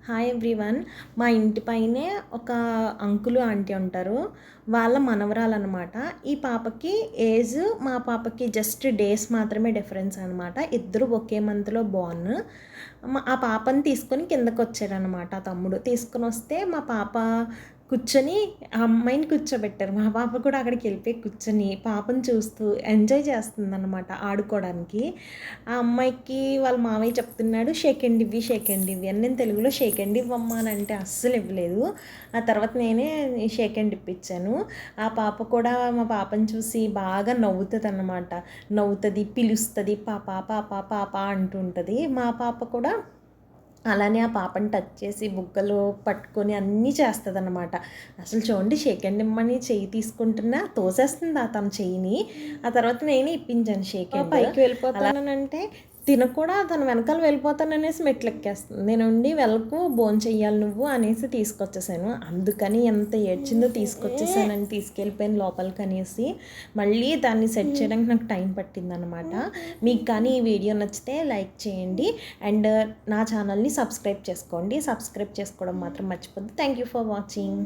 Hi everyone. మా ఇంటి పైనే ఒక అంకులు ఆంటీ ఉంటారు. వాళ్ళ మనవరాలన్నమాట. ఈ పాపకి ఏజ్ మా పాపకి జస్ట్ డేస్ మాత్రమే డిఫరెన్స్ అనమాట. ఇద్దరు ఒకే మంత్లో బోర్న్. ఆ పాపని తీసుకొని కిందకు వచ్చారనమాట. తమ్ముడు తీసుకొని వస్తే మా పాప కూర్చొని ఆ అమ్మాయిని కూర్చోబెట్టారు. మా పాప కూడా అక్కడికి వెళ్ళిపోయి కూర్చొని పాపను చూస్తూ ఎంజాయ్ చేస్తుందన్నమాట ఆడుకోవడానికి. ఆ అమ్మాయికి వాళ్ళ మామయ్య చెప్తున్నాడు, షేక్ హ్యాండ్ ఇవ్వి, షేక్ హ్యాండ్ ఇవ్వి అని. నేను తెలుగులో షేక్ హ్యాండ్ ఇవ్వమ్మా అని అంటే అస్సలు ఇవ్వలేదు. ఆ తర్వాత నేనే షేక్ హ్యాండ్ ఇప్పించాను. ఆ పాప కూడా మా పాపను చూసి బాగా నవ్వుతుంది అన్నమాట. నవ్వుతుంది, పిలుస్తుంది, పాప పాప పాప అంటుంటుంది. మా పాప కూడా అలానే ఆ పాపని టచ్ చేసి బుగ్గలు పట్టుకొని అన్నీ చేస్తుందన్నమాట. అసలు చూడండి, షేక్ హ్యాండ్ ఇమ్మని చెయ్యి తీసుకుంటున్నా తోసేస్తుంది ఆ తన చెయ్యిని. ఆ తర్వాత నేనే ఇప్పించాను షేక్ హ్యాండ్. పైకి వెళ్ళిపోతానంటే తిన కూడా తన వెనకాల వెళ్ళిపోతాననేసి మెట్లు ఎక్కేస్తుంది. నేను ఉండి వెళ్ళకు, భోన్ చెయ్యాలి నువ్వు అనేసి తీసుకొచ్చేసాను. అందుకని ఎంత ఏడ్చిందో తీసుకొచ్చేసానని తీసుకెళ్ళిపోయాను లోపలికి అనేసి. మళ్ళీ దాన్ని సెట్ చేయడానికి నాకు టైం పట్టిందనమాట. మీకు కానీ ఈ వీడియో నచ్చితే లైక్ చేయండి అండ్ నా ఛానల్ని సబ్స్క్రైబ్ చేసుకోండి. సబ్స్క్రైబ్ చేసుకోవడం మాత్రం మర్చిపోద్దు. Thank you for watching.